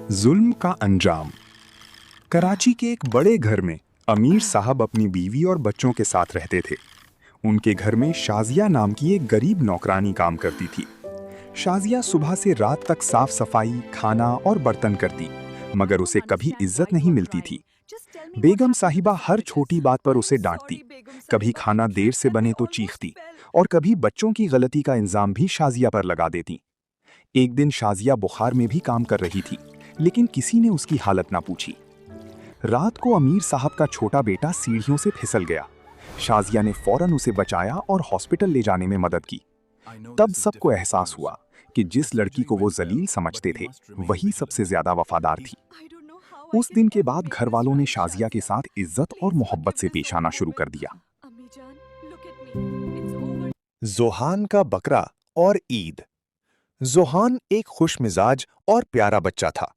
जुल्म का अंजाम। कराची के एक बड़े घर में अमीर साहब अपनी बीवी और बच्चों के साथ रहते थे। उनके घर में शाजिया नाम की एक गरीब नौकरानी काम करती थी। शाजिया सुबह से रात तक साफ सफाई, खाना और बर्तन करती, मगर उसे कभी इज्जत नहीं मिलती थी। बेगम साहिबा हर छोटी बात पर उसे डांटती, कभी खाना देर से बने तो चीखती और कभी बच्चों की गलती का इल्जाम भी शाजिया पर लगा देती। एक दिन शाजिया बुखार में भी काम कर रही थी, लेकिन किसी ने उसकी हालत ना पूछी। रात को अमीर साहब का छोटा बेटा सीढ़ियों से फिसल गया। शाजिया ने फौरन उसे बचाया और हॉस्पिटल ले जाने में मदद की। तब सबको एहसास हुआ कि जिस लड़की को वो जलील समझते थे, वही सबसे ज्यादा वफादार थी। उस दिन के बाद घर वालों ने शाजिया के साथ इज्जत और मोहब्बत से पेश आना शुरू कर दिया। जोहान का बकरा और ईद। जोहान एक खुश मिजाज और प्यारा बच्चा था।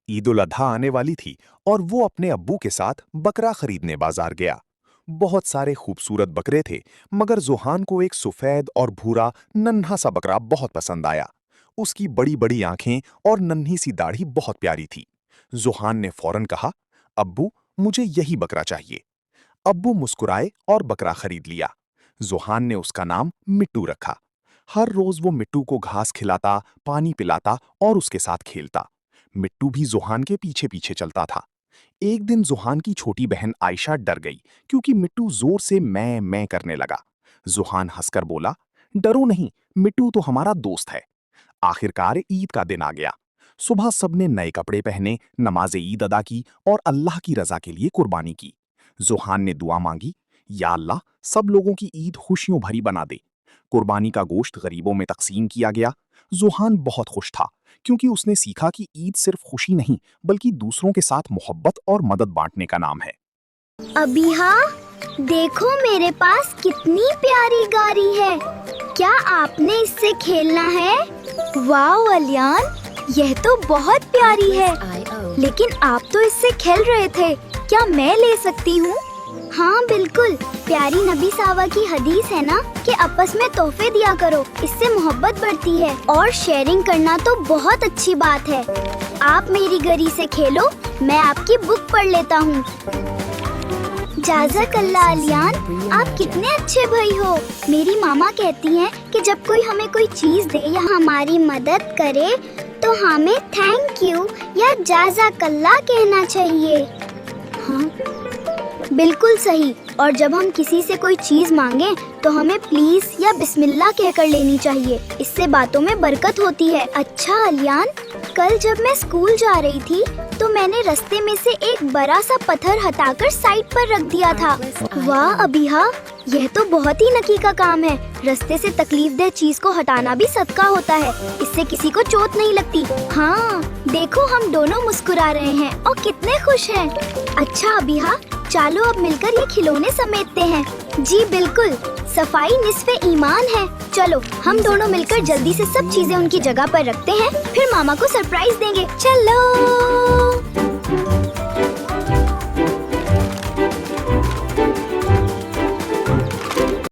ईद उल अधा आने वाली थी और वो अपने अब्बू के साथ बकरा खरीदने बाजार गया। बहुत सारे खूबसूरत बकरे थे, मगर जोहान को एक सफेद और भूरा नन्हा सा बकरा बहुत पसंद आया। उसकी बड़ी बड़ी आंखें और नन्ही सी दाढ़ी बहुत प्यारी थी। जोहान ने फौरन कहा, अब्बू मुझे यही बकरा चाहिए। अब्बू मुस्कुराए और बकरा खरीद लिया। जोहान ने उसका नाम मिट्टू रखा। हर रोज वो मिट्टू को घास खिलाता, पानी पिलाता और उसके साथ खेलता। मिट्टू भी जोहान के पीछे पीछे चलता था। एक दिन जोहान की छोटी बहन आयशा डर गई क्योंकि मिट्टू जोर से मैं करने लगा। जोहान हंसकर बोला, डरो नहीं, मिट्टू तो हमारा दोस्त है। आखिरकार ईद का दिन आ गया। सुबह सबने नए कपड़े पहने, नमाज ईद अदा की और अल्लाह की रजा के लिए कुर्बानी की। जोहान ने दुआ मांगी, या अल्लाह सब लोगों की ईद खुशियों भरी बना दे। कुर्बानी का गोश्त गरीबों में तकसीम किया गया। जोहान बहुत खुश था क्योंकि उसने सीखा कि ईद सिर्फ खुशी नहीं, बल्कि दूसरों के साथ मोहब्बत और मदद बांटने का नाम है। अबीहा, देखो मेरे पास कितनी प्यारी गाड़ी है। क्या आपने इससे खेलना है? वाह अलियान, यह तो बहुत प्यारी है। लेकिन आप तो इससे खेल रहे थे, क्या मैं ले सकती हूँ? हाँ बिल्कुल, प्यारी नबी सावा की हदीस है ना कि आपस में तोहफे दिया करो, इससे मोहब्बत बढ़ती है और शेयरिंग करना तो बहुत अच्छी बात है। आप मेरी गरी से खेलो, मैं आपकी बुक पढ़ लेता हूँ। जाज़ाकल्लाह अलियान, आप कितने अच्छे भाई हो। मेरी मामा कहती हैं कि जब कोई हमें कोई चीज दे या हमारी मदद करे तो हमें थैंक यू या जाज़ाकल्लाह कहना चाहिए। हाँ बिल्कुल सही। और जब हम किसी से कोई चीज मांगे तो हमें प्लीज या बिस्मिल्लाह कहकर लेनी चाहिए, इससे बातों में बरकत होती है। अच्छा अलियान, कल जब मैं स्कूल जा रही थी तो मैंने रास्ते में से एक बड़ा सा पत्थर हटाकर साइड पर रख दिया था। वाह अबीहा, यह तो बहुत ही नकी का काम है। रास्ते से तकलीफदेह चीज को हटाना भी सदका होता है, इससे किसी को चोट नहीं लगती। हाँ देखो, हम दोनों मुस्कुरा रहे हैं और कितने खुश हैं। अच्छा अबीहा, चलो अब मिलकर ये खिलौने समेटते हैं। जी बिल्कुल, सफाई निस्फे ईमान है। चलो हम दोनों मिलकर जल्दी से सब चीजें उनकी जगह पर रखते हैं, फिर मामा को सरप्राइज देंगे। चलो।